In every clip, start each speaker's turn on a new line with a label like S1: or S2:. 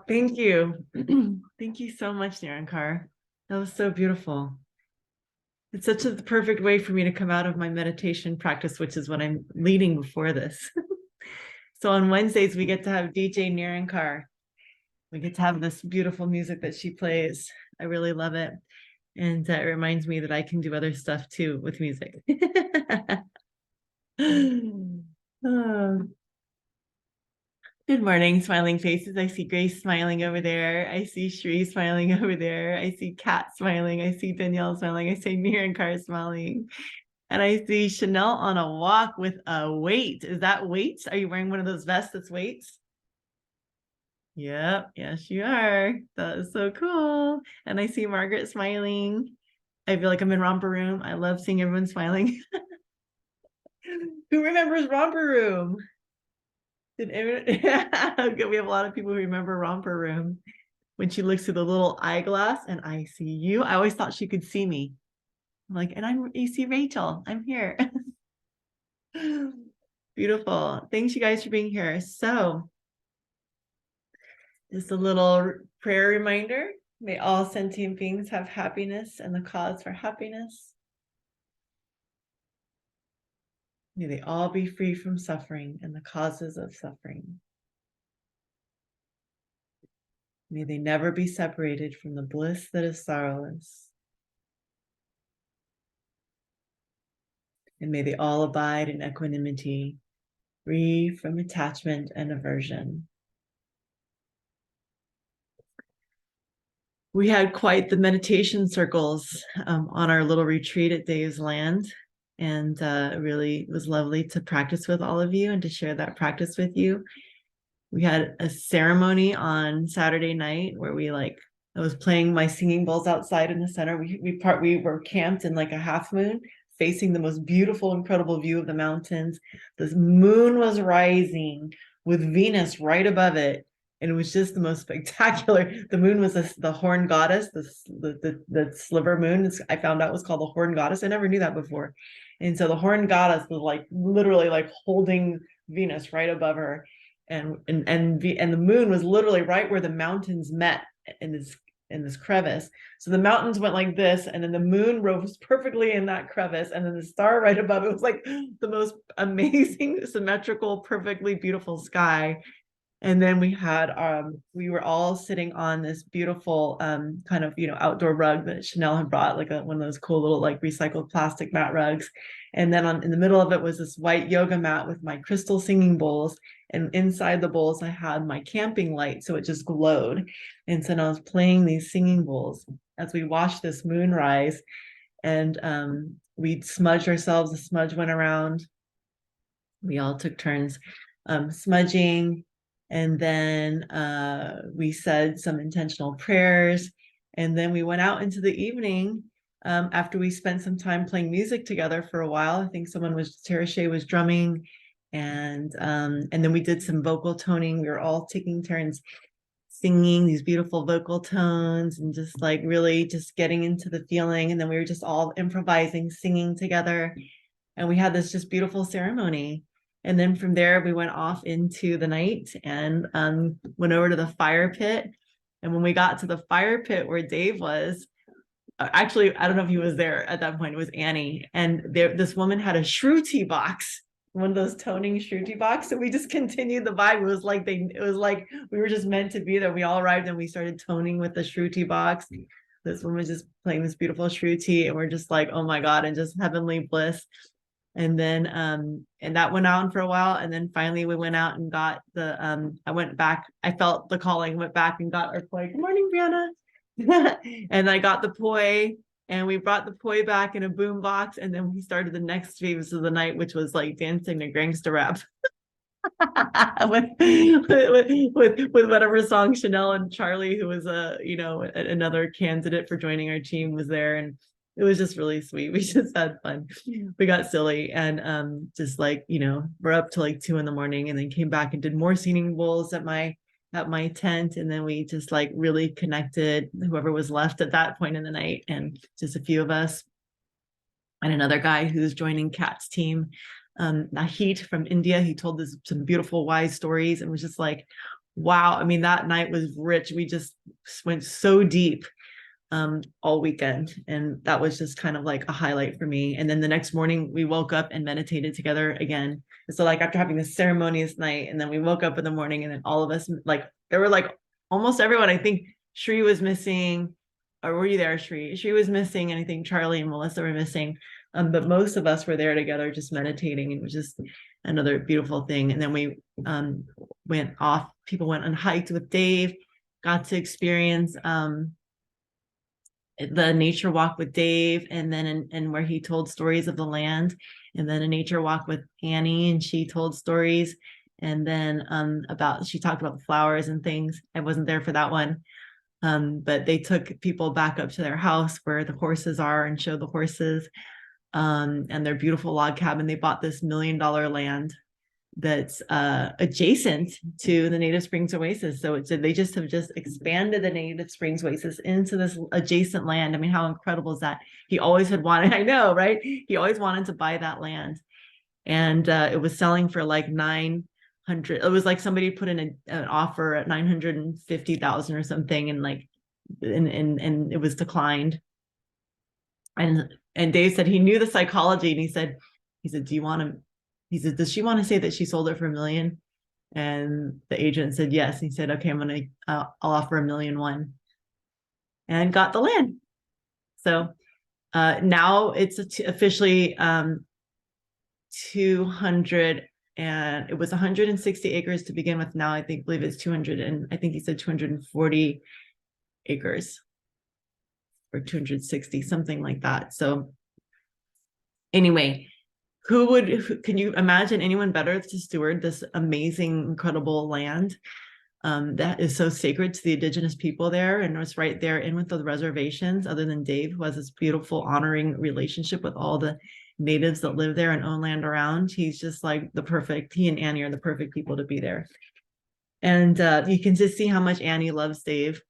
S1: Thank you. Thank you so much, Niranjar. That was so beautiful. It's such a perfect way for me to come out of my meditation practice, which is what I'm leading before this. So on Wednesdays, we get to have DJ Niranjar. We get to have this beautiful music that she plays. I really love it. And it reminds me that I can do other stuff too with music. Oh. Good morning, smiling faces. I see Grace smiling over there. I see Shri smiling over there. I see Kat smiling. I see Danielle smiling. I see Niranjar smiling. And I see Chanel on a walk with a weight. Is that weights? Are you wearing one of those vests that's weights? Yep, yes, you are. That is so cool. And I see Margaret smiling. I feel like I'm in Romper Room. I love seeing everyone smiling. Who remembers Romper Room? Did everyone... We have a lot of people who remember Romper Room. When she looks through the little eyeglass and I see you, I always thought she could see me. I'm like, and you see Rachel, I'm here. Beautiful. Thanks you guys for being here. So just a little prayer reminder. May all sentient beings have happiness and the cause for happiness. May they all be free from suffering and the causes of suffering. May they never be separated from the bliss that is sorrowless. And may they all abide in equanimity, free from attachment and aversion. We had quite the meditation circles on our little retreat at Dave's Land. And it really was lovely to practice with all of you and to share that practice with you. We had a ceremony on Saturday night where I was playing my singing bowls outside in the center. We were camped in like a half moon, facing the most beautiful, incredible view of the mountains. The moon was rising with Venus right above it. And it was just the most spectacular. The moon was the horn goddess, the sliver moon. I found out was called the horn goddess. I never knew that before. And so the horn goddess was like literally like holding Venus right above her. And the moon was literally right where the mountains met in this crevice. So the mountains went like this, and then the moon rose perfectly in that crevice, and then the star right above it was like the most amazing, symmetrical, perfectly beautiful sky. And then we were all sitting on this beautiful kind of outdoor rug that Chanel had brought, like one of those cool little like recycled plastic mat rugs. And then in the middle of it was this white yoga mat with my crystal singing bowls. And inside the bowls, I had my camping light, so it just glowed. And so I was playing these singing bowls as we watched this moon rise. And we smudged ourselves. The smudge went around. We all took turns smudging. And then we said some intentional prayers. And then we went out into the evening after we spent some time playing music together for a while. I think Tara Shea was drumming. And then we did some vocal toning. We were all taking turns singing these beautiful vocal tones and just like really just getting into the feeling. And then we were just all improvising, singing together. And we had this just beautiful ceremony. And then from there, we went off into the night and went over to the fire pit. And when we got to the fire pit where Dave was, actually, I don't know if he was there at that point, it was Annie. And this woman had a shruti box, one of those toning shruti box. So we just continued the vibe. It was like we were just meant to be there. We all arrived and we started toning with the shruti box. This woman was just playing this beautiful shruti, and we're just like, oh my God, and just heavenly bliss. And then and that went on for a while, and then finally we went out and got I went back, I felt the calling, went back and got our poi. Good morning, Brianna. And I got the poi, and we brought the poi back in a boom box, and then we started the next phase of the night, which was like dancing to gangster rap. with whatever song Chanel and Charlie, who was another candidate for joining our team, was there, and it was just really sweet. We just had fun. We got silly, and just like we're up to like 2 a.m, and then came back and did more singing bowls at my tent, and then we just like really connected, whoever was left at that point in the night, and just a few of us and another guy who's joining Kat's team, Nahit from India. He told us some beautiful wise stories and was just like, wow, I mean, that night was rich. We just went so deep all weekend, and that was just kind of like a highlight for me. And then the next morning we woke up and meditated together again. So like after having this ceremonious night, and then we woke up in the morning, and then all of us, like there were like almost everyone. I think Shri was missing, or were you there, Shri? Shri was missing, and I think Charlie and Melissa were missing. But most of us were there together just meditating, and it was just another beautiful thing. And then we went off, people went and hiked with Dave, got to experience the nature walk with Dave, and then and where he told stories of the land, and then a nature walk with Annie, and she told stories, and then about, she talked about the flowers and things. I wasn't there for that one, but they took people back up to their house where the horses are and showed the horses, and their beautiful log cabin. They bought this $1 million land that's adjacent to the Native Springs Oasis. So they just have just expanded the Native Springs Oasis into this adjacent land. I mean, how incredible is that? He always had wanted, I know, right? He always wanted to buy that land. And it was selling for like 900. It was like somebody put in an offer at 950,000 or something, and like, and it was declined. And Dave said he knew the psychology, and he said, do you want to, he said, does she want to say that she sold it for $1 million? And the agent said yes. He said, okay, I'll offer $1.1 million, and got the land. So now it's officially 200, and it was 160 acres to begin with. Now I believe it's 200, and I think he said 240 acres or 260, something like that. So anyway, can you imagine anyone better to steward this amazing, incredible land that is so sacred to the indigenous people there, and was right there in with the reservations, other than Dave, who has this beautiful, honoring relationship with all the natives that live there and own land around. He's just like he and Annie are the perfect people to be there. And you can just see how much Annie loves Dave.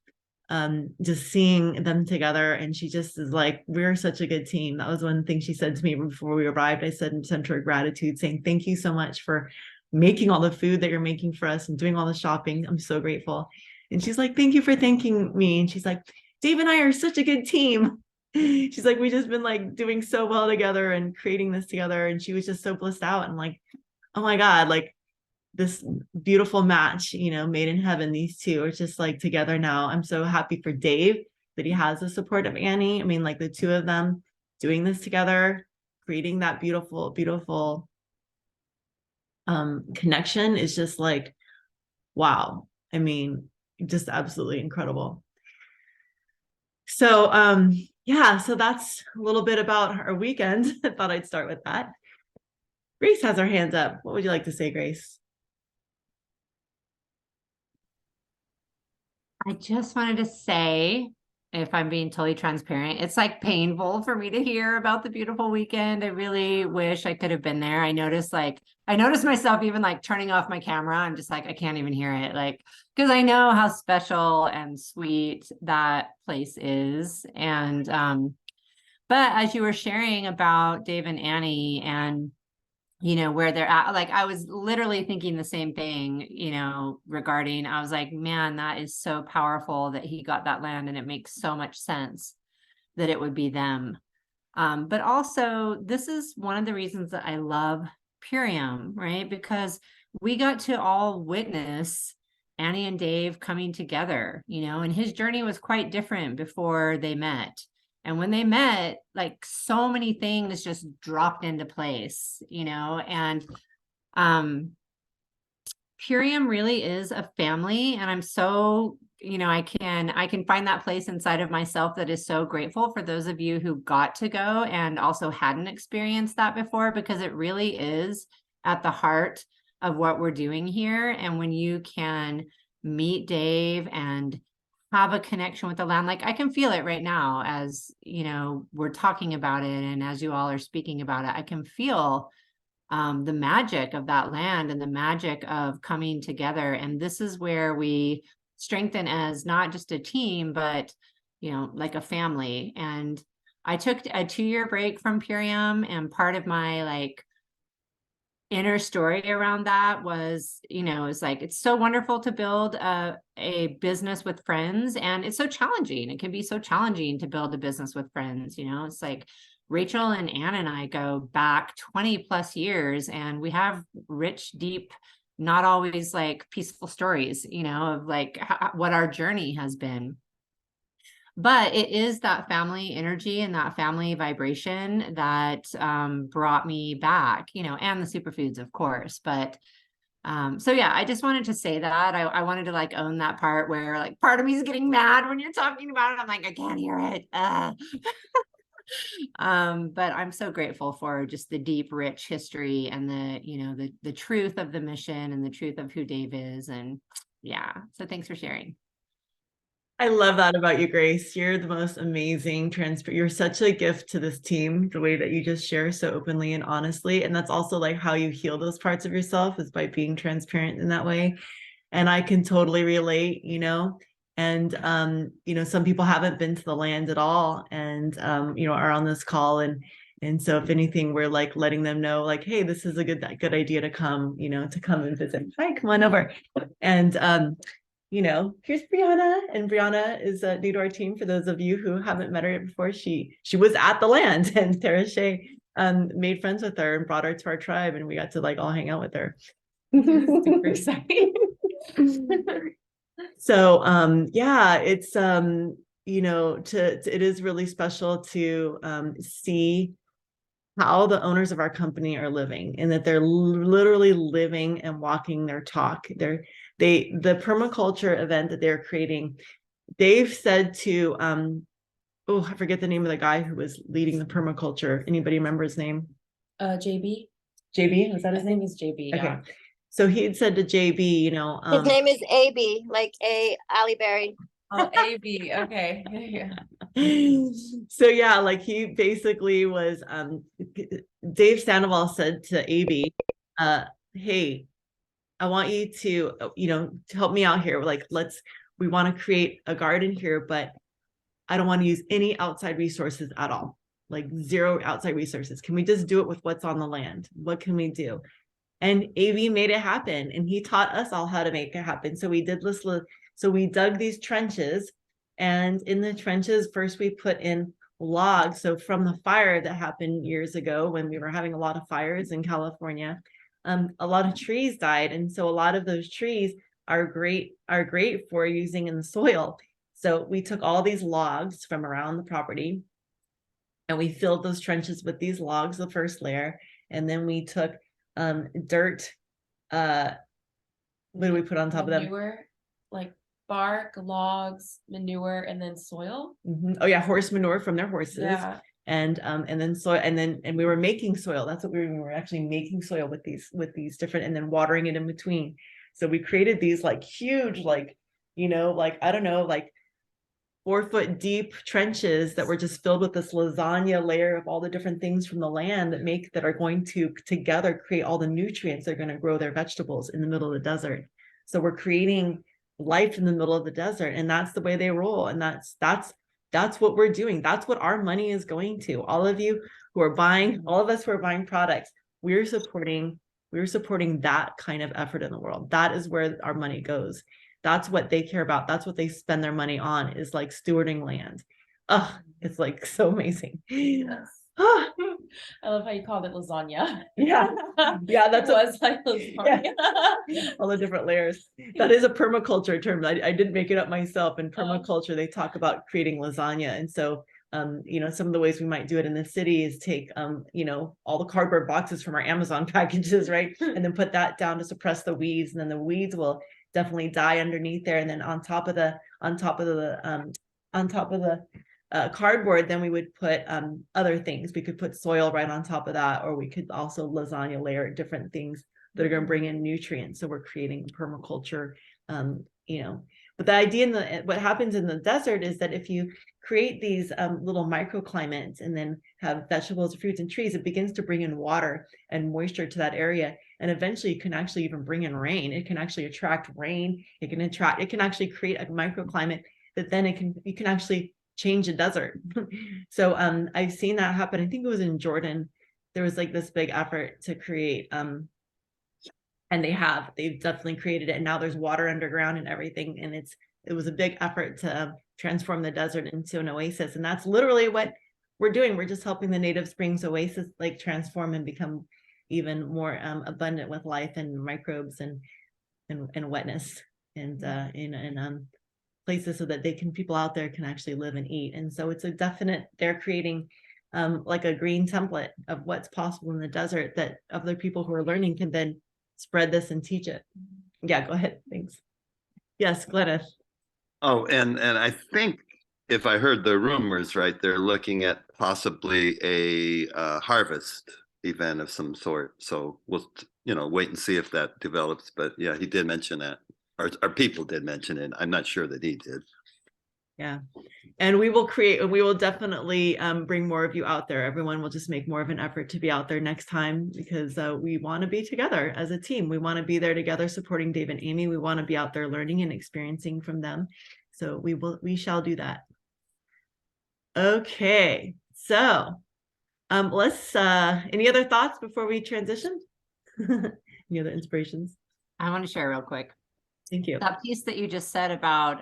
S1: Just seeing them together, and she just is like, we're such a good team. That was one thing she said to me before we arrived. I sent her gratitude, saying thank you so much for making all the food that you're making for us and doing all the shopping. I'm so grateful. And she's like, thank you for thanking me. And she's like, Dave and I are such a good team. She's like, we just been like doing so well together and creating this together. And she was just so blissed out, and like, oh my God, like this beautiful match, made in heaven. These two are just like together now. I'm so happy for Dave that he has the support of Annie. I mean, like the two of them doing this together, creating that beautiful, beautiful connection is just like, wow. I mean, just absolutely incredible. So yeah, so that's a little bit about our weekend. I thought I'd start with that. Grace has her hands up. What would you like to say, Grace?
S2: I just wanted to say, if I'm being totally transparent, it's like painful for me to hear about the beautiful weekend. I really wish I could have been there. I noticed myself even like turning off my camera. I'm just like, I can't even hear it. Like, because I know how special and sweet that place is. And but as you were sharing about Dave and Annie and where they're at, like I was literally thinking the same thing, regarding, I was like, man, that is so powerful that he got that land, and it makes so much sense that it would be them. But also, this is one of the reasons that I love Purium, right? Because we got to all witness Annie and Dave coming together, and his journey was quite different before they met. And when they met, like so many things just dropped into place, and Purium really is a family. And I'm so, I can find that place inside of myself that is so grateful for those of you who got to go and also hadn't experienced that before, because it really is at the heart of what we're doing here. And when you can meet Dave and have a connection with the land, like I can feel it right now as we're talking about it, and as you all are speaking about it, I can feel the magic of that land and the magic of coming together. And this is where we strengthen as not just a team, but like a family. And I took a 2-year break from Purium, and part of my inner story around that was, it's like, it's so wonderful to build a business with friends, and it's so challenging. It can be so challenging to build a business with friends. It's like Rachel and Ann and I go back 20 plus years, and we have rich, deep, not always like peaceful stories, of like what our journey has been. But it is that family energy and that family vibration that brought me back, and the superfoods, of course. But so yeah, I just wanted to say that I wanted to like own that part where like part of me is getting mad when you're talking about it. I'm like, I can't hear it. But I'm so grateful for just the deep, rich history and the truth of the mission and the truth of who Dave is. And yeah, so thanks for sharing.
S1: I love that about you, Grace. You're the most amazing transparent. You're such a gift to this team, the way that you just share so openly and honestly. And that's also like how you heal those parts of yourself, is by being transparent in that way. And I can totally relate, and some people haven't been to the land at all, and are on this call, and so if anything, we're like letting them know like, hey, this is a good idea to come, to come and visit. Hi, come on over. And here's Brianna, and Brianna is new to our team. For those of you who haven't met her before, she was at the land, and Tara Shea made friends with her and brought her to our tribe, and we got to like all hang out with her.
S2: Super exciting.
S1: So yeah, it's it is really special to see how the owners of our company are living, and that they're literally living and walking their talk. The permaculture event that they're creating, they've said to I forget the name of the guy who was leading the permaculture. Anybody remember his name?
S3: JB.
S1: JB, was that his name?
S3: Is JB.
S1: Okay.
S3: Yeah.
S1: So he had said to JB,
S4: His name is AB, like A Ali Berry.
S3: Oh, AB. Okay.
S1: So yeah, like he basically was Dave Sandoval said to AB, hey, I want you to to help me out here. Like, we want to create a garden here, but I don't want to use any outside resources at all, like zero outside resources. Can we just do it with what's on the land? What can we do? And AB made it happen, and he taught us all how to make it happen. So we did this. So we dug these trenches, and in the trenches, first we put in logs. So from the fire that happened years ago, when we were having a lot of fires in California, a lot of trees died, and so a lot of those trees are great for using in the soil. So we took all these logs from around the property, and we filled those trenches with these logs, the first layer, and then we took dirt. What do we put on top of them?
S3: Manure, like bark, logs, manure, and then soil.
S1: Oh yeah, horse manure from their horses.
S3: Yeah.
S1: And then soil, and we were making soil. That's what we were actually making soil with these different, and then watering it in between. So we created these like huge, like I don't know, like 4-foot deep trenches that were just filled with this lasagna layer of all the different things from the land that are going to together create all the nutrients that are going to grow their vegetables in the middle of the desert. So we're creating life in the middle of the desert, and that's the way they roll. And that's what we're doing. That's what our money is going to. All of you who are buying, all of us who are buying products, we're supporting that kind of effort in the world. That is where our money goes. That's what they care about. That's what they spend their money on, is like stewarding land. Oh, it's like so amazing.
S3: Yes. I love how you called it lasagna.
S1: Yeah. Yeah, that's
S3: it was like lasagna.
S1: Yeah. All the different layers. That is a permaculture term. I didn't make it up myself. In permaculture, they talk about creating lasagna. And so some of the ways we might do it in the city is take all the cardboard boxes from our Amazon packages, right? And then put that down to suppress the weeds, and then the weeds will definitely die underneath there. And then on top of the cardboard, then we would put other things. We could put soil right on top of that, or we could also lasagna layer different things that are going to bring in nutrients. So we're creating permaculture, but the idea what happens in the desert is that if you create these little microclimates and then have vegetables, fruits, and trees, it begins to bring in water and moisture to that area. And eventually you can actually even bring in rain. It can actually attract rain. It can actually create a microclimate that then you can actually change a desert. So I've seen that happen. I think it was in Jordan. There was like this big effort to create And they've definitely created it. And now there's water underground and everything. And it was a big effort to transform the desert into an oasis. And that's literally what we're doing. We're just helping the Native Springs oasis like transform and become even more abundant with life and microbes and wetness and in places so that people out there can actually live and eat. And so it's a definite, they're creating like a green template of what's possible in the desert that other people who are learning can then spread this and teach it. Yeah, go ahead. Thanks. Yes, Glennis.
S5: Oh, and I think if I heard the rumors right, they're looking at possibly a harvest event of some sort. So we'll wait and see if that develops. But yeah, he did mention that, or people did mention it. I'm not sure that he did.
S1: Yeah. And we will definitely bring more of you out there. Everyone will just make more of an effort to be out there next time because we want to be together as a team. We want to be there together supporting Dave and Amy. We want to be out there learning and experiencing from them. So we shall do that. Okay. So let's any other thoughts before we transition? Any other inspirations?
S2: I want to share real quick.
S1: Thank you.
S2: That piece that you just said about,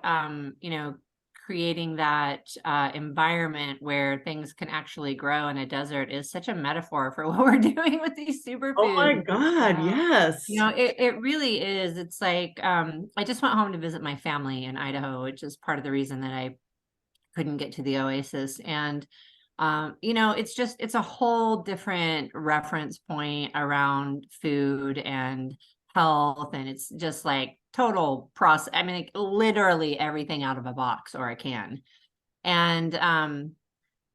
S2: creating that environment where things can actually grow in a desert is such a metaphor for what we're doing with these superfoods.
S1: Oh my God, yes.
S2: It really is. It's like, I just went home to visit my family in Idaho, which is part of the reason that I couldn't get to the oasis. And, it's a whole different reference point around food and health. And it's just like total process. I mean, like literally everything out of a box or a can. And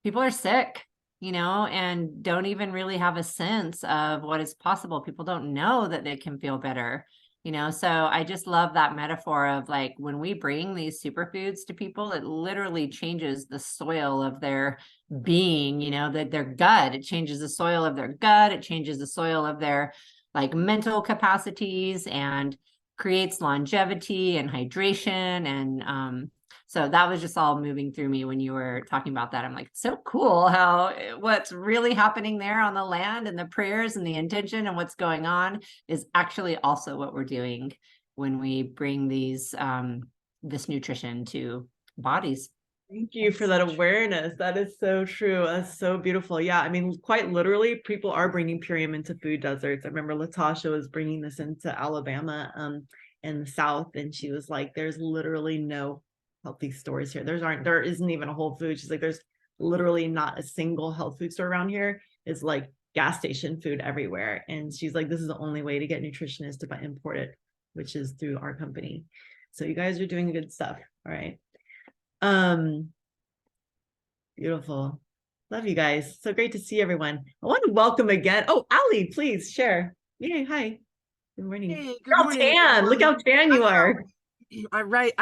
S2: people are sick, and don't even really have a sense of what is possible. People don't know that they can feel better. So I just love that metaphor of like when we bring these superfoods to people, it literally changes the soil of their being, that their gut, it changes the soil of their gut, it changes the soil of their like mental capacities and creates longevity and hydration. And so that was just all moving through me when you were talking about that. I'm like, so cool how what's really happening there on the land and the prayers and the intention and what's going on is actually also what we're doing when we bring these this nutrition to bodies.
S1: Thank you for that awareness. That is so true. That's so beautiful. Yeah, I mean, quite literally, people are bringing Purium into food deserts. I remember Latasha was bringing this into Alabama in the South, and she was like, there's literally no healthy stores here. There isn't even a Whole Foods. She's like, there's literally not a single health food store around here. It's like gas station food everywhere. And she's like, this is the only way to get nutrition is to import it, which is through our company. So you guys are doing good stuff. All right. Beautiful. Love you guys. So great to see everyone. I want to welcome again. Oh, Ali, please share. Yay, hi. Good morning.
S6: Hey, good morning.
S1: Tan. Look how tan you are.
S6: Right.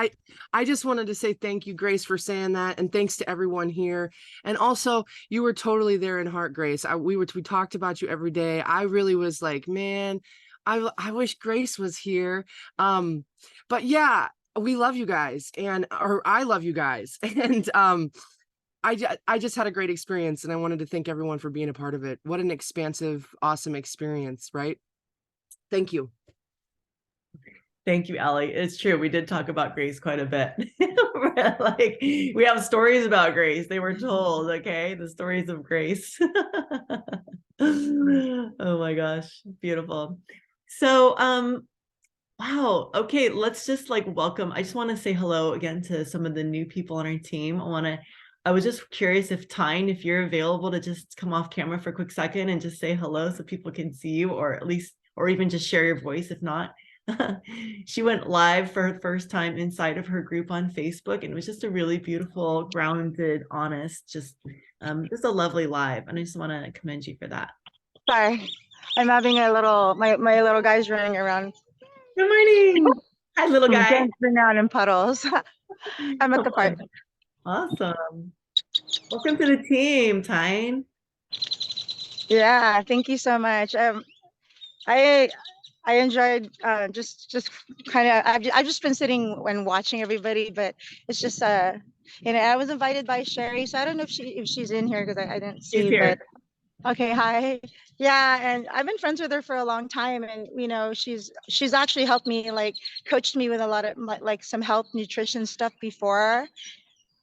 S6: I just wanted to say thank you, Grace, for saying that. And thanks to everyone here. And also, you were totally there in heart, Grace. We talked about you every day. I really was like, man, I wish Grace was here. But yeah, we love you guys, or I love you guys. And I just had a great experience, and I wanted to thank everyone for being a part of it. What an expansive, awesome experience, right? Thank you.
S1: Thank you, Allie. It's true. We did talk about Grace quite a bit. Like we have stories about Grace. They were told, okay, the stories of Grace. Oh my gosh, beautiful. So, wow. Okay, let's just like welcome. I just want to say hello again to some of the new people on our team. I was just curious if you're available to just come off camera for a quick second and just say hello so people can see you, or even just share your voice if not. She went live for her first time inside of her group on Facebook, and it was just a really beautiful, grounded, honest, just a lovely live. And I just want to commend you for that.
S7: Sorry, I'm having my little guy's running around.
S1: Good morning. Hi, little guy.
S7: Dancing around in puddles. I'm at the park.
S1: Awesome. Welcome to the team, Tyne.
S7: Yeah, thank you so much. I enjoyed just kind of I've just been sitting and watching everybody, but it's just I was invited by Sherry, so I don't know if she's in here because I didn't see.
S1: She's here.
S7: Okay, hi. Yeah, and I've been friends with her for a long time, and she's actually helped me, like coached me with a lot of like some health nutrition stuff before,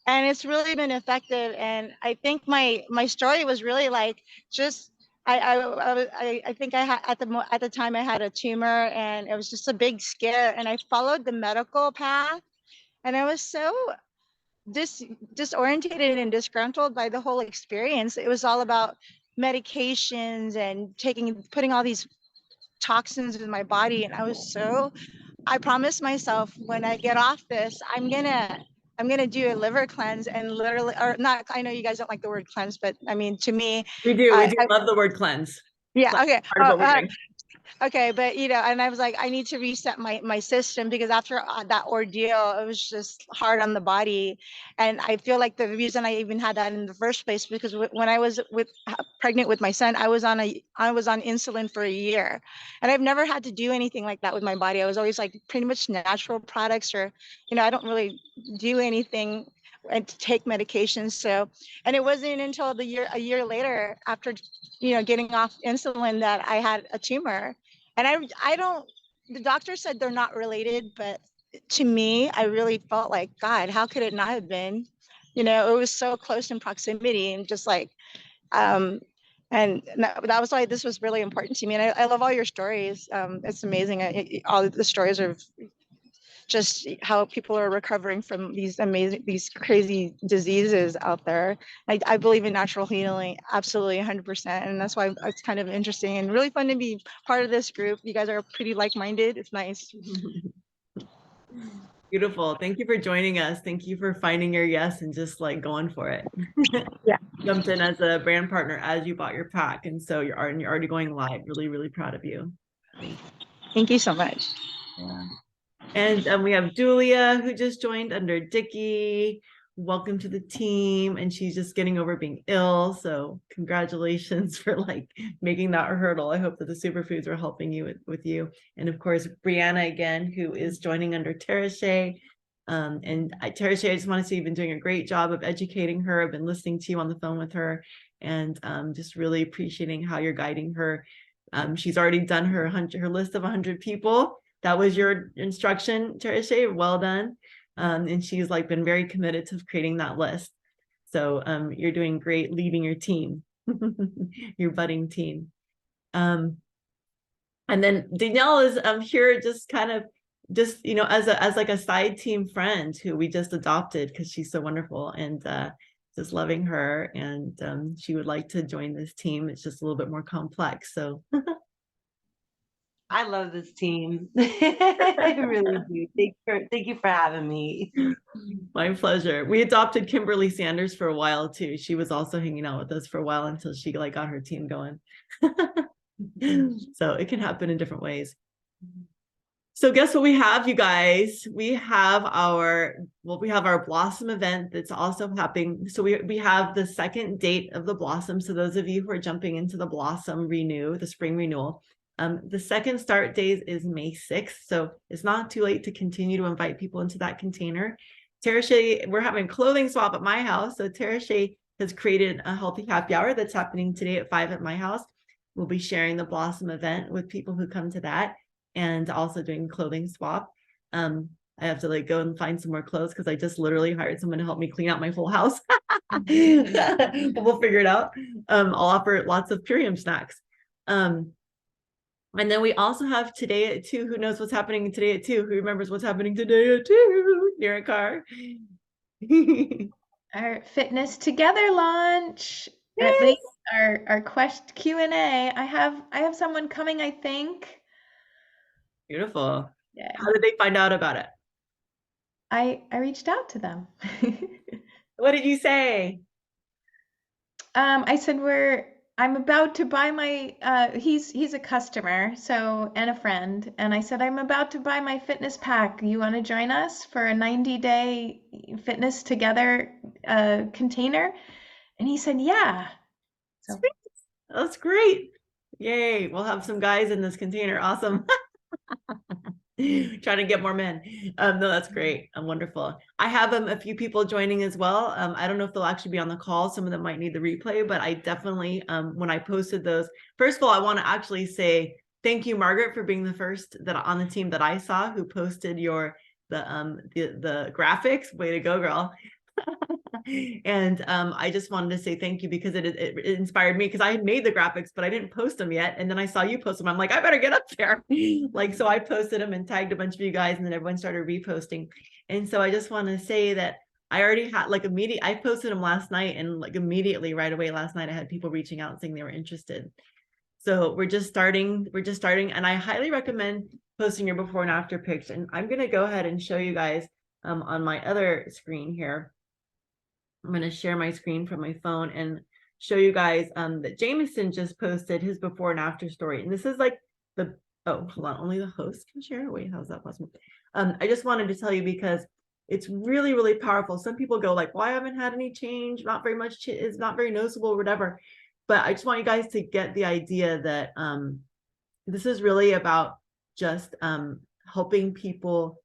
S7: and it's really been effective. And I think my story was really like just I think I had at the time I had a tumor, and it was just a big scare, and I followed the medical path, and I was so disorientated and disgruntled by the whole experience. It was all about medications and putting all these toxins in my body, and I promised myself when I get off this, I'm gonna do a liver cleanse and literally, or not. I know you guys don't like the word cleanse, but I mean, to me,
S1: We do. We do
S7: I
S1: love the word cleanse.
S7: yeah,
S1: Cleanse
S7: okay.
S1: is part of what we're doing.
S7: Okay, but and I was like, I need to reset my system, because after that ordeal, it was just hard on the body, and I feel like the reason I even had that in the first place, because when I was pregnant with my son, I was on insulin for a year, and I've never had to do anything like that with my body. I was always like pretty much natural products, or I don't really do anything and to take medications. So, and it wasn't until a year later, after getting off insulin, that I had a tumor. And I don't, the doctor said they're not related, but to me, I really felt like, God, how could it not have been? It was so close in proximity, and just like, um, and that was why this was really important to me. And I love all your stories. It's amazing. All of the stories are just how people are recovering from these crazy diseases out there. I believe in natural healing, absolutely 100%. And that's why it's kind of interesting and really fun to be part of this group. You guys are pretty like-minded. It's nice.
S1: Beautiful. Thank you for joining us. Thank you for finding your yes and just like going for it.
S7: Yeah.
S1: Jumped in as a brand partner as you bought your pack. And so you're already going live. Really, really proud of you.
S7: Thank you so much.
S1: Yeah. And we have Julia, who just joined under Dickie. Welcome to the team. And she's just getting over being ill. So congratulations for like making that a hurdle. I hope that the superfoods are helping you with you. And of course, Brianna again, who is joining under Terashay. Terashay, I just want to say you've been doing a great job of educating her. I've been listening to you on the phone with her, and just really appreciating how you're guiding her. She's already done her list of 100 people. That was your instruction, Terashay. Well done. And she's like been very committed to creating that list. So you're doing great leading your team, your budding team. And then Danielle is here just kind of as like a side team friend who we just adopted because she's so wonderful, and just loving her, and she would like to join this team. It's just a little bit more complex. So
S8: I love this team. I really do. Thank you for having me.
S1: my pleasure. We adopted Kimberly Sanders for a while too. She was also hanging out with us for a while until she like got her team going. So it can happen in different ways. So guess what we have, you guys? We have our Blossom event that's also happening. So we have the second date of the Blossom. So those of you who are jumping into the Blossom the spring renewal, the second start date is May 6th. So it's not too late to continue to invite people into that container. Terashay, we're having clothing swap at my house. So Terashay has created a healthy happy hour that's happening today at 5 at my house. We'll be sharing the Blossom event with people who come to that, and also doing clothing swap. I have to like go and find some more clothes because I just literally hired someone to help me clean out my whole house. But we'll figure it out. I'll offer lots of Purium snacks. And then we also have today at 2. Who knows what's happening today at 2? Who remembers what's happening today at 2? Near a car.
S9: Our Fitness Together launch.
S1: Yes.
S9: At least our quest Q&A. I have someone coming, I think.
S1: Beautiful.
S9: Yeah.
S1: How did they find out about it?
S9: I reached out to them.
S1: What did you say?
S9: I said I'm about to buy my he's a customer, so, and a friend, and I said I'm about to buy my fitness pack. You want to join us for a 90-day Fitness Together container? And he said, yeah. So
S1: Sweet. That's great. Yay. We'll have some guys in this container. Awesome. Trying to get more men. No, that's great. Wonderful. I have a few people joining as well. I don't know if they'll actually be on the call. Some of them might need the replay, but I definitely, when I posted those, first of all, I want to actually say thank you, Margaret, for being the first that on the team that I saw who posted the graphics. Way to go, girl. And I just wanted to say thank you because it inspired me, because I had made the graphics, but I didn't post them yet. And then I saw you post them. I'm like, I better get up there. Like, so I posted them and tagged a bunch of you guys, and then everyone started reposting. And so I just want to say that I already had like I posted them last night, and like immediately right away last night, I had people reaching out saying they were interested. So we're just starting, and I highly recommend posting your before and after pics. And I'm going to go ahead and show you guys on my other screen here. I'm going to share my screen from my phone and show you guys that Jameson just posted his before and after story. And this is like oh, hold on, only the host can share. Wait, how's that possible? I just wanted to tell you because it's really, really powerful. Some people go like, well, I haven't had any change, not very much, is not very noticeable or whatever. But I just want you guys to get the idea that this is really about just helping people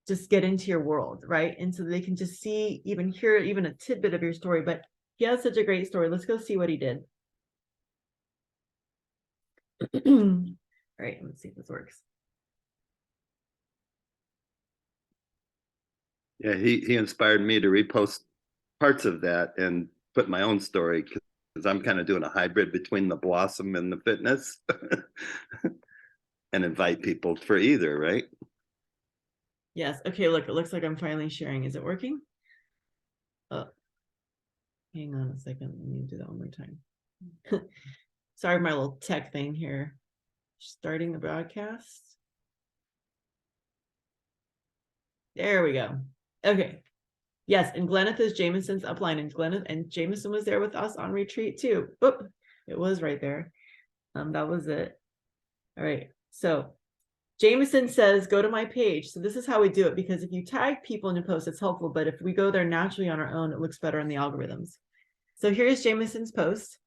S1: just get into your world, right? And so they can just see, even hear even a tidbit of your story. But he has such a great story. Let's go see what he did. All right, let's see if this works.
S5: Yeah, he inspired me to repost parts of that and put my own story, because I'm kind of doing a hybrid between the Blossom and the fitness and invite people for either, right?
S1: Yes. Okay, look, it looks like I'm finally sharing. Is it working? Oh, hang on a second. Let me do that one more time. Sorry, my little tech thing here. Starting the broadcast. There we go. Okay. Yes, and Gleneth is Jameson's upline, and Gleneth and Jameson was there with us on retreat too. Oop, it was right there. That was it. All right. So Jameson says, go to my page. So this is how we do it, because if you tag people in a post, it's helpful. But if we go there naturally on our own, it looks better in the algorithms. So here's Jameson's post.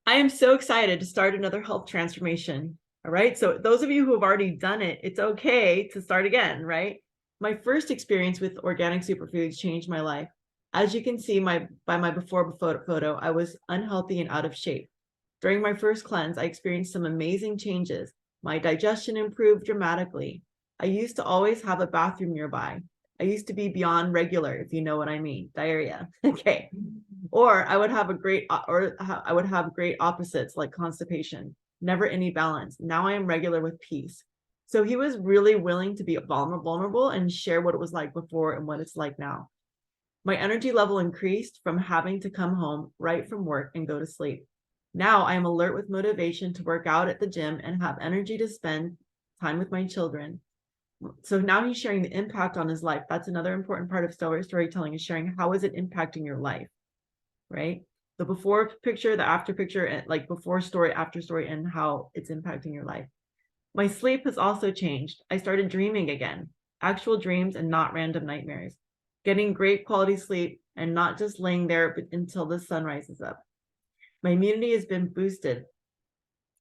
S1: I am so excited to start another health transformation. All right. So those of you who have already done it, it's okay to start again, right? My first experience with organic superfoods changed my life. As you can see by my before photo, I was unhealthy and out of shape. During my first cleanse, I experienced some amazing changes. My digestion improved dramatically. I used to always have a bathroom nearby. I used to be beyond regular, if you know what I mean, diarrhea. Okay. Or I would have great opposites like constipation, never any balance. Now I am regular with peace. So he was really willing to be vulnerable and share what it was like before and what it's like now. My energy level increased from having to come home right from work and go to sleep. Now I am alert with motivation to work out at the gym and have energy to spend time with my children. So now he's sharing the impact on his life. That's another important part of storytelling, is sharing how is it impacting your life, right? The before picture, the after picture, and like before story, after story, and how it's impacting your life. My sleep has also changed. I started dreaming again, actual dreams and not random nightmares, getting great quality sleep and not just laying there until the sun rises up. My immunity has been boosted.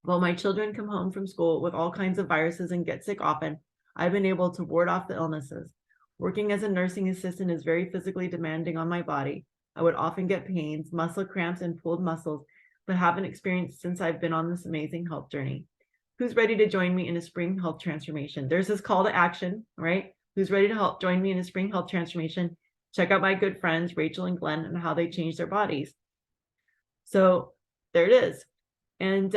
S1: While my children come home from school with all kinds of viruses and get sick often, I've been able to ward off the illnesses. Working as a nursing assistant is very physically demanding on my body. I would often get pains, muscle cramps, and pulled muscles, but haven't experienced since I've been on this amazing health journey. Who's ready to join me in a spring health transformation? There's this call to action, right? Who's ready to join me in a spring health transformation? Check out my good friends, Rachel and Glenn, and how they changed their bodies. So there it is. And,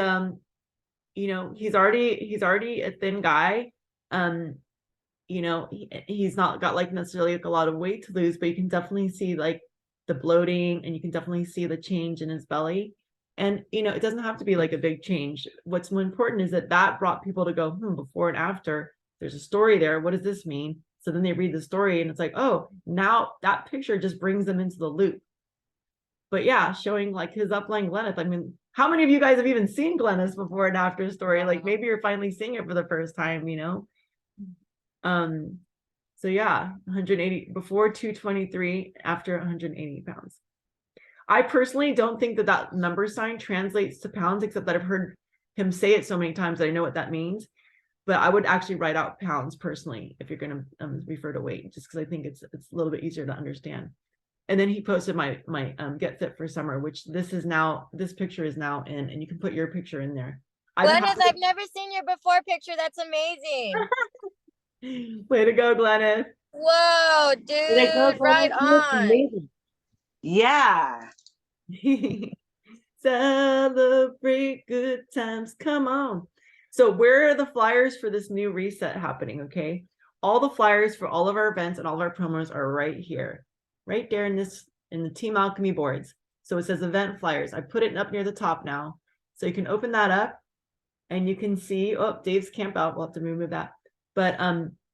S1: you know, he's already a thin guy. You know, he's not got like necessarily like a lot of weight to lose, but you can definitely see like the bloating, and you can definitely see the change in his belly. And, you know, it doesn't have to be like a big change. What's more important is that brought people to go, before and after, there's a story there. What does this mean? So then they read the story and it's like, oh, now that picture just brings them into the loop. But yeah, showing like his upline Gleneth. I mean, how many of you guys have even seen Gleneth's before and after story? Like maybe you're finally seeing it for the first time, you know? So yeah, 180 before 223, after 180 pounds. I personally don't think that number sign translates to pounds, except that I've heard him say it so many times that I know what that means. but I would actually write out pounds personally if you're going to refer to weight, just because I think it's a little bit easier to understand. And then he posted my Get Fit for Summer, which this picture is now in, and you can put your picture in there.
S4: Glennis, I've never seen your before picture. That's amazing.
S1: Way to go, Glennis.
S4: Whoa, dude, right on.
S8: Yeah.
S1: Celebrate good times. Come on. So where are the flyers for this new reset happening? Okay. All the flyers for all of our events and all of our promos are right here, right there in the Team Alchemy boards. So it says event flyers. I put it up near the top now. So you can open that up and you can see, oh, Dave's Campout. We'll have to remove that. But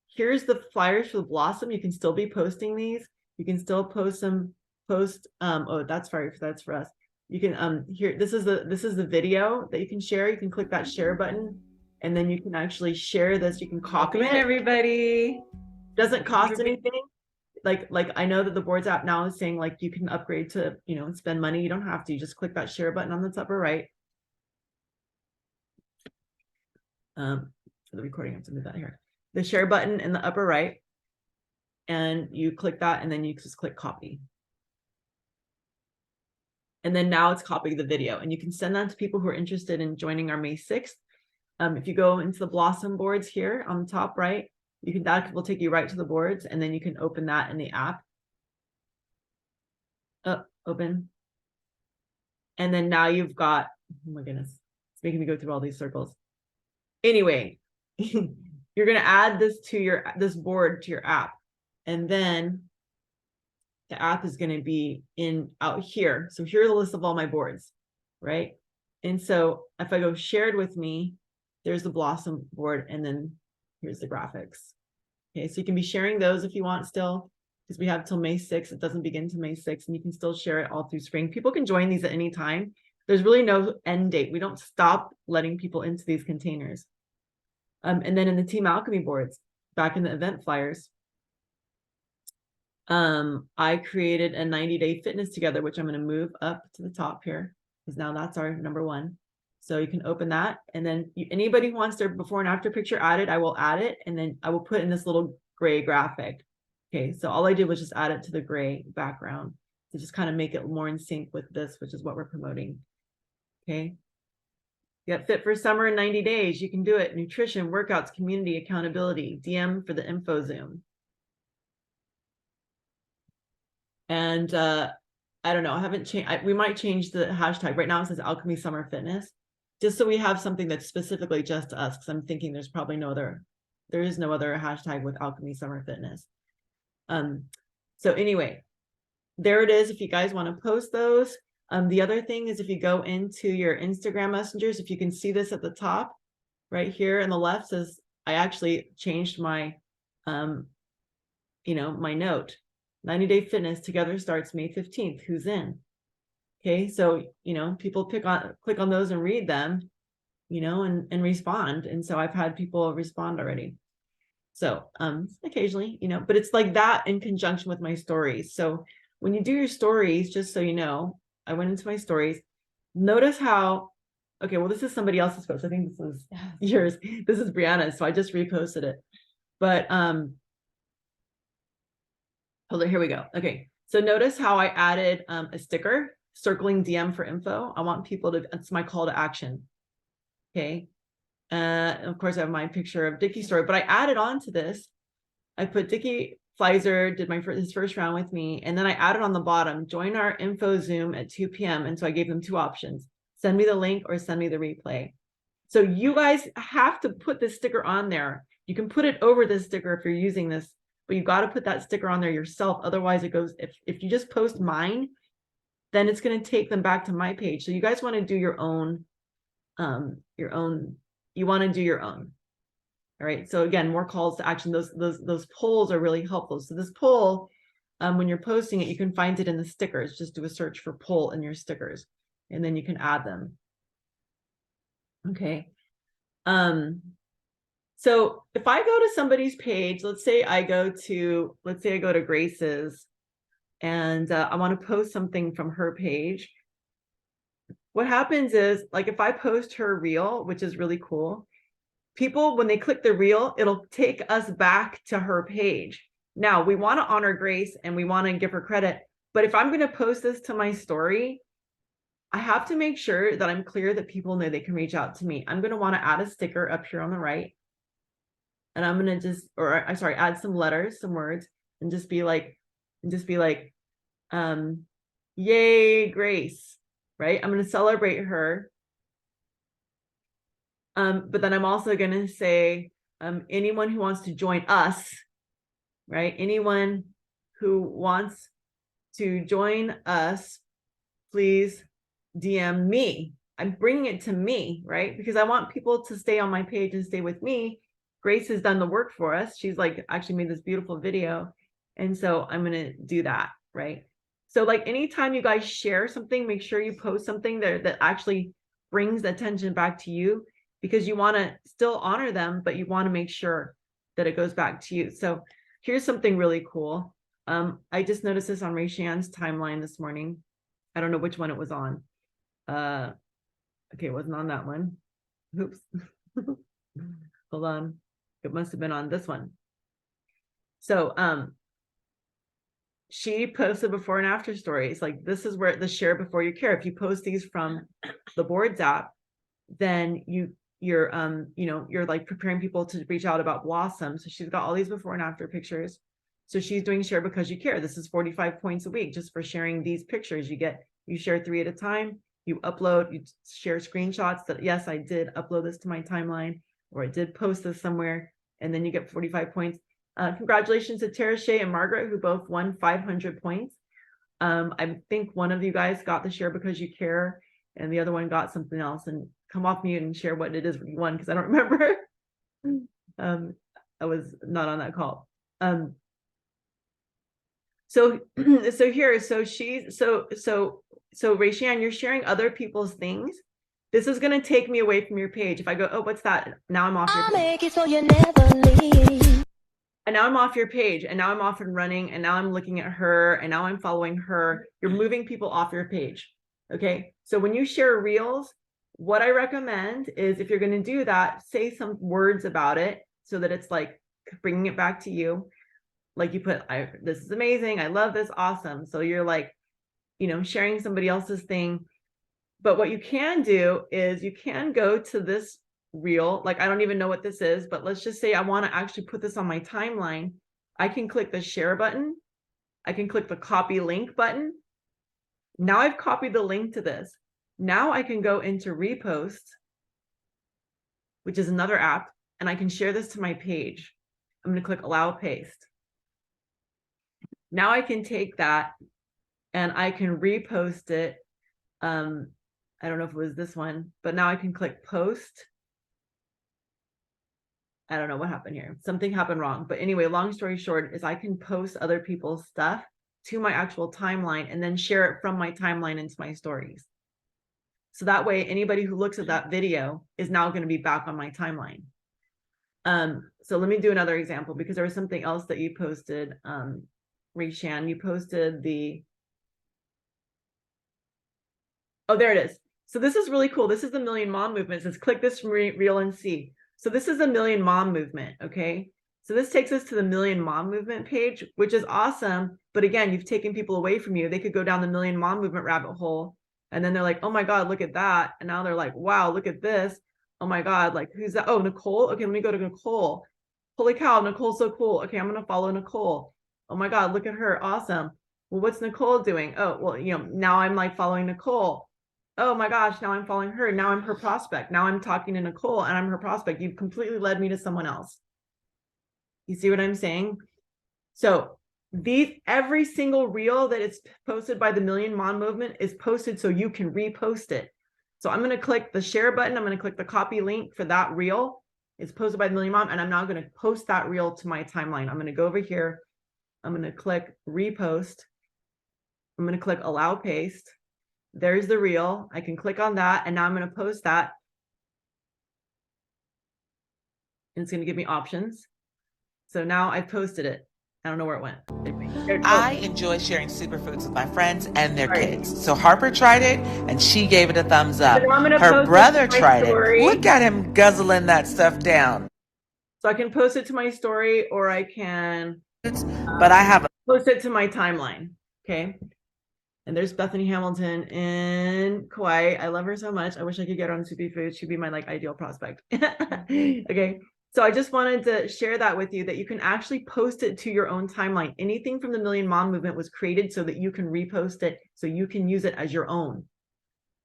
S1: here's the flyers for the Blossom. You can still be posting these. You can still post them. Oh, that's for us. You can here, this is the video that you can share. You can click that share button, and then you can actually share this. You can copy it. Everybody. Doesn't cost anything. Like I know that the Boards app now is saying like you can upgrade to, spend money. You don't have to. You just click that share button on the upper right. For the recording, I have to move that here. The share button in the upper right, and you click that, and then you just click copy. And then now it's copying the video, and you can send that to people who are interested in joining our May 6th. If you go into the Blossom boards here on the top right, that will take you right to the boards, and then you can open that in the app. Open. And then now you've got, oh my goodness, it's making me go through all these circles. Anyway, you're going to add this to this board to your app, and then the app is going to be out here. So here's a list of all my boards, right? And so if I go shared with me, there's the Blossom board, and then here's the graphics. Okay, so you can be sharing those if you want still, because we have till May 6th. It doesn't begin till May 6th, and you can still share it all through spring. People can join these at any time. There's really no end date. We don't stop letting people into these containers. And then in the Team Alchemy boards, back in the event flyers, I created a 90-day fitness together, which I'm going to move up to the top here, because now that's our number one. So you can open that, and then anybody who wants their before and after picture added, I will add it, and then I will put in this little gray graphic. Okay, so all I did was just add it to the gray background to just kind of make it more in sync with this, which is what we're promoting. Okay. Get fit for summer in 90 days. You can do it. Nutrition, workouts, community, accountability, DM for the info Zoom. And I don't know, I haven't changed. We might change the hashtag. Right now it says Alchemy Summer Fitness, just so we have something that's specifically just to us, because I'm thinking there is no other hashtag with Alchemy Summer Fitness. So anyway, there it is if you guys want to post those. The other thing is, if you go into your Instagram messengers, if you can see this at the top right here on the left, says I actually changed my my note. 90-day fitness together starts May 15th. Who's in? Okay, so people click on those and read them, and respond. And so I've had people respond already. So occasionally, but it's like that in conjunction with my stories. So when you do your stories, just so you know, I went into my stories. Notice how, okay, well, this is somebody else's post. I think this is yours. This is Brianna's, so I just reposted it. But hold on, here we go. Okay, so notice how I added a sticker circling DM for info. I want people to, that's my call to action. Okay, of course I have my picture of Dickie's story, but I added on to this. I put Dickie Fleiser did his first round with me, and then I added on the bottom, join our info Zoom at 2 p.m. And so I gave them two options: send me the link or send me the replay. So you guys have to put this sticker on there. You can put it over this sticker if you're using this, but you got to put that sticker on there yourself. Otherwise it goes, if you just post mine, then it's going to take them back to my page. So you guys want to do your own, you want to do your own. All right. So again, more calls to action. Those polls are really helpful. So this poll, when you're posting it, you can find it in the stickers. Just do a search for poll in your stickers, and then you can add them. Okay. So if I go to somebody's page, let's say I go to Grace's, and I want to post something from her page. What happens is, like, if I post her reel, which is really cool, people, when they click the reel, it'll take us back to her page. Now, we want to honor Grace and we want to give her credit, but if I'm going to post this to my story, I have to make sure that I'm clear that people know they can reach out to me. I'm going to want to add a sticker up here on the right. And I'm going to add some letters, some words, and just be like, yay, Grace, right? I'm going to celebrate her. But then I'm also going to say, anyone who wants to join us, right? Anyone who wants to join us, please DM me. I'm bringing it to me, right? Because I want people to stay on my page and stay with me. Grace has done the work for us. She's like actually made this beautiful video. And so I'm going to do that, right? So like anytime you guys share something, make sure you post something there that actually brings the attention back to you, because you want to still honor them, but you want to make sure that it goes back to you. So here's something really cool. I just noticed this on Ray Shan's timeline this morning. I don't know which one it was on. Okay, it wasn't on that one. Oops. Hold on. It must have been on this one. So she posted before and after stories. Like this is where the share before you care. If you post these from the boards app, then you're like preparing people to reach out about Blossom. So she's got all these before and after pictures. So she's doing share because you care. This is 45 points a week just for sharing these pictures. You share 3 at a time. You upload, you share screenshots that, yes, I did upload this to my timeline, or I did post this somewhere, and then you get 45 points. Congratulations to Tara Shea and Margaret, who both won 500 points. I think one of you guys got the share because you care, and the other one got something else. And come off mute and share what it is you won, because I don't remember. I was not on that call. So Rayshan, you're sharing other people's things. This is going to take me away from your page. If I go, oh, what's that? Now I'm off your page. And now I'm off your page, and now I'm off and running, and now I'm looking at her, and now I'm following her. You're moving people off your page. Okay. So when you share reels, what I recommend is, if you're going to do that, say some words about it so that it's like bringing it back to you. Like you put, this is amazing. I love this. Awesome. So you're like, sharing somebody else's thing. But what you can do is you can go to this reel. Like, I don't even know what this is, but let's just say I want to actually put this on my timeline. I can click the share button. I can click the copy link button. Now I've copied the link to this. Now I can go into repost, which is another app, and I can share this to my page. I'm going to click allow paste. Now I can take that and I can repost it. I don't know if it was this one, but now I can click post. I don't know what happened here. Something happened wrong. But anyway, long story short is I can post other people's stuff to my actual timeline and then share it from my timeline into my stories. So that way, anybody who looks at that video is now going to be back on my timeline. So let me do another example, because there was something else that you posted. Rayshan, you posted oh, there it is. So this is really cool. This is the Million Mom Movement. It says click this reel and see. So this is the Million Mom Movement. Okay. So this takes us to the Million Mom Movement page, which is awesome. But again, you've taken people away from you. They could go down the Million Mom Movement rabbit hole. And then they're like, oh my God, look at that. And now they're like, wow, look at this. Oh my God, like who's that? Oh, Nicole. Okay, let me go to Nicole. Holy cow, Nicole's so cool. Okay, I'm going to follow Nicole. Oh my God, look at her. Awesome. Well, what's Nicole doing? Oh, well, now I'm like following Nicole. Oh my gosh, now I'm following her. Now I'm her prospect. Now I'm talking to Nicole and I'm her prospect. You've completely led me to someone else. You see what I'm saying? So every single reel that is posted by the Million Mom Movement is posted so you can repost it. So I'm going to click the share button. I'm going to click the copy link for that reel. It's posted by the Million Mom, and I'm now going to post that reel to my timeline. I'm going to go over here. I'm going to click repost. I'm going to click allow paste. There's the reel. I can click on that, and now I'm going to post that. And it's going to give me options. So now I've posted it. I don't know where it went.
S10: I enjoy sharing superfoods with my friends and their
S1: Right.
S10: kids. So Harper tried it and she gave it a thumbs up.
S1: So I'm gonna
S10: Her
S1: post it
S10: brother
S1: to my
S10: tried
S1: story.
S10: it. Look at him guzzling that stuff down.
S1: So I can post it to my story, or I can
S10: But I have
S1: post it to my timeline. Okay. And there's Bethany Hamilton in Kauai. I love her so much. I wish I could get her on Superfood. She'd be my like ideal prospect. Okay. So I just wanted to share that with you, that you can actually post it to your own timeline. Anything from the Million Mom Movement was created so that you can repost it, so you can use it as your own.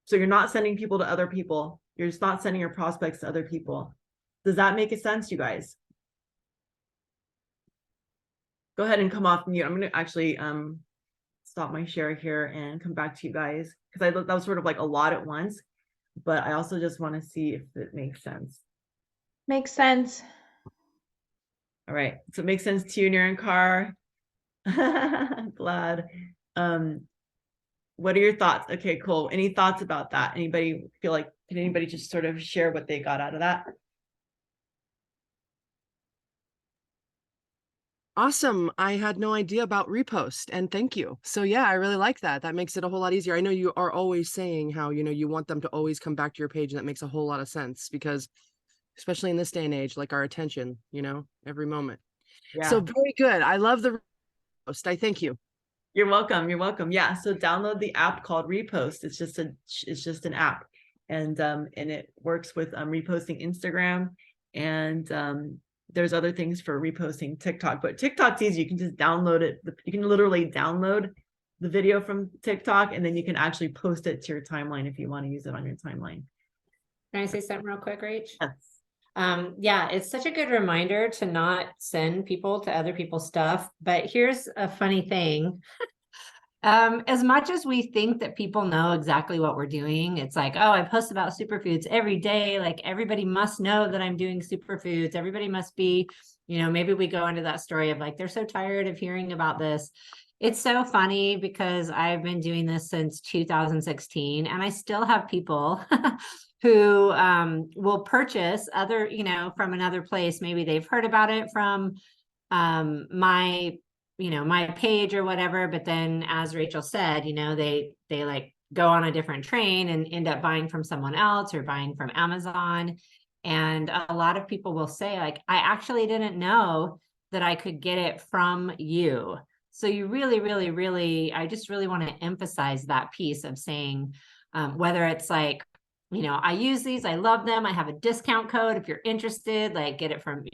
S1: So you're not sending people to other people. You're just not sending your prospects to other people. Does that make sense, you guys? Go ahead and come off mute. I'm going to actually stop my share here and come back to you guys, because I thought that was sort of like a lot at once, but I also just want to see if it makes sense.
S9: Makes sense.
S1: All right. So it makes sense to you, Niran Carr. Glad. What are your thoughts? Okay, cool. Any thoughts about that? Anybody feel like, can anybody just sort of share what they got out of that?
S6: Awesome. I had no idea about repost, and thank you. So yeah, I really like that. That makes it a whole lot easier. I know you are always saying how, you want them to always come back to your page, and that makes a whole lot of sense, because especially in this day and age, like our attention, every moment.
S1: Yeah.
S6: So very good. I love the repost. I thank you.
S1: You're welcome. You're welcome. Yeah. So download the app called Repost. It's just an app, and it works with reposting Instagram, and there's other things for reposting TikTok, but TikTok's easy. You can just download it. You can literally download the video from TikTok, and then you can actually post it to your timeline if you want to use it on your timeline.
S2: Can I say something real quick, Rach?
S1: Yes.
S2: Yeah, it's such a good reminder to not send people to other people's stuff. But here's a funny thing. As much as we think that people know exactly what we're doing, it's like, oh, I post about superfoods every day. Like everybody must know that I'm doing superfoods. Everybody must be, maybe we go into that story of like, they're so tired of hearing about this. It's so funny because I've been doing this since 2016, and I still have people who will purchase other, from another place. Maybe they've heard about it from my page or whatever, but then as Rachel said, they like go on a different train and end up buying from someone else or buying from Amazon. And a lot of people will say like, I actually didn't know that I could get it from you. So you really, really, really, I just really want to emphasize that piece of saying, whether it's like, I use these, I love them, I have a discount code if you're interested, like get it from,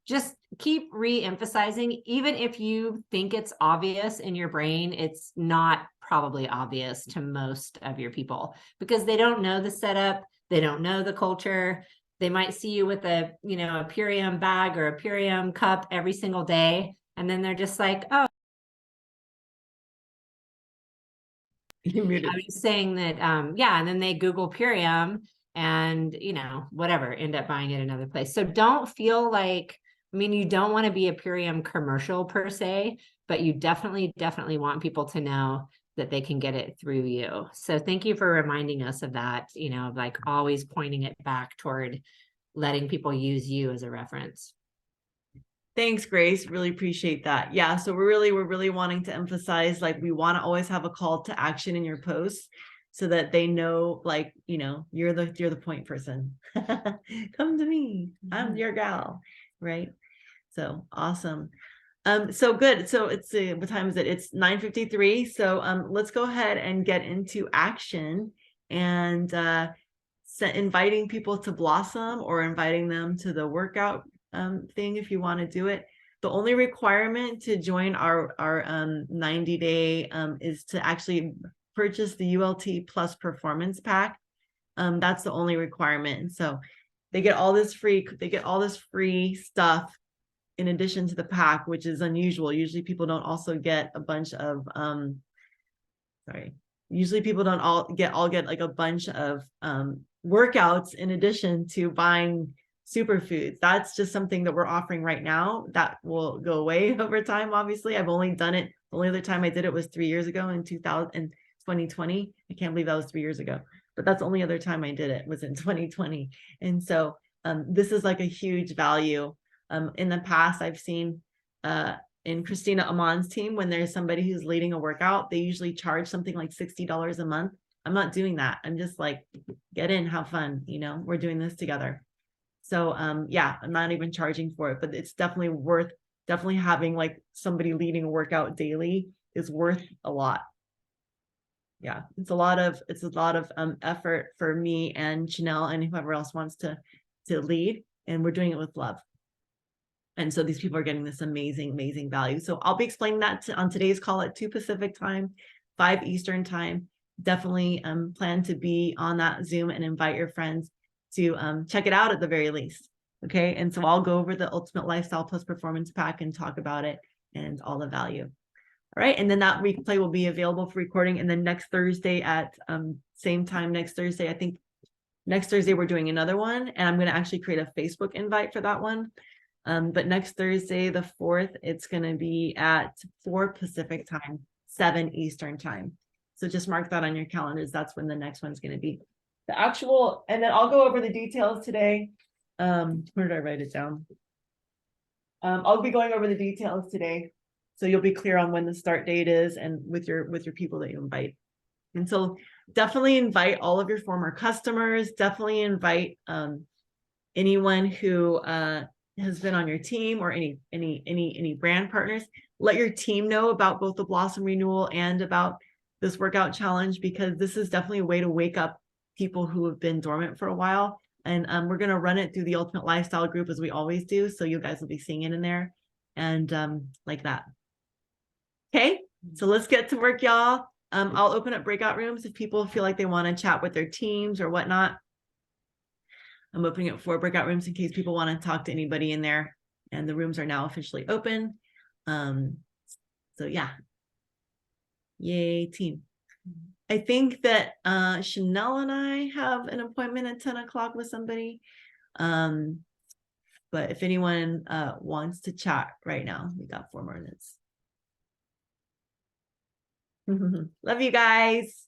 S2: just keep re-emphasizing, even if you think it's obvious in your brain, it's not probably obvious to most of your people because they don't know the setup, they don't know the culture. They might see you with a Purium bag or a Purium cup every single day, and then they're just like, oh, I was saying that, yeah, and then they Google Purium and, whatever, end up buying it another place. So don't feel like, you don't want to be a Purium commercial per se, but you definitely want people to know that they can get it through you. So thank you for reminding us of that, like always pointing it back toward letting people use you as a reference.
S1: Thanks, Grace. Really appreciate that. Yeah. So we're really wanting to emphasize, like, we want to always have a call to action in your posts so that they know, like, you're the point person. Come to me. I'm your gal. Right. So awesome. So good. So it's what time is it? It's 9:53. So let's go ahead and get into action and inviting people to Blossom or inviting them to the workout thing if you want to do it. The only requirement to join our 90-day is to actually purchase the ULT Plus Performance Pack. That's the only requirement. So they get all this free stuff in addition to the pack, which is unusual. Usually people don't also get a bunch of usually people don't all get like a bunch of workouts in addition to buying superfoods. That's just something that we're offering right now that will go away over time. Obviously, I've only done it. The only other time I did it was 3 years ago in 2020. I can't believe that was 3 years ago, but that's the only other time I did it was in 2020. And so this is like a huge value. In the past, I've seen in Christina Amon's team, when there's somebody who's leading a workout, they usually charge something like $60 a month. I'm not doing that. I'm just like, get in, have fun, you know, we're doing this together. So yeah, I'm not even charging for it, but it's definitely worth, definitely having like somebody leading a workout daily is worth a lot. Yeah, it's a lot of effort for me and Chanel and whoever else wants to lead, and we're doing it with love. And so these people are getting this amazing value. So I'll be explaining that on today's call at 2 Pacific time, 5 Eastern time. Definitely plan to be on that Zoom and invite your friends to check it out at the very least. Okay, and so I'll go over the Ultimate Lifestyle Plus Performance Pack and talk about it and all the value. All right, and then that replay will be available for recording. And then next Thursday at same time next Thursday, I think next Thursday we're doing another one, and I'm going to actually create a Facebook invite for that one. But next Thursday, the 4th, it's going to be at 4 Pacific time, 7 Eastern time. So just mark that on your calendars. That's when the next one's going to be. The actual, and then I'll go over the details today. Where did I write it down? I'll be going over the details today, so you'll be clear on when the start date is and with your people that you invite. And so definitely invite all of your former customers. Definitely invite anyone who has been on your team, or any brand partners. Let your team know about both the Blossom Renewal and about this workout challenge, because this is definitely a way to wake up people who have been dormant for a while. And we're going to run it through the Ultimate Lifestyle group as we always do. So you guys will be seeing it in there and like that. Okay, so let's get to work, y'all. I'll open up breakout rooms if people feel like they want to chat with their teams or whatnot. I'm opening up 4 breakout rooms in case people want to talk to anybody in there. And the rooms are now officially open. So yeah. Yay, team. I think that Chanel and I have an appointment at 10 o'clock with somebody. But if anyone wants to chat right now, we got 4 more minutes. Love you guys.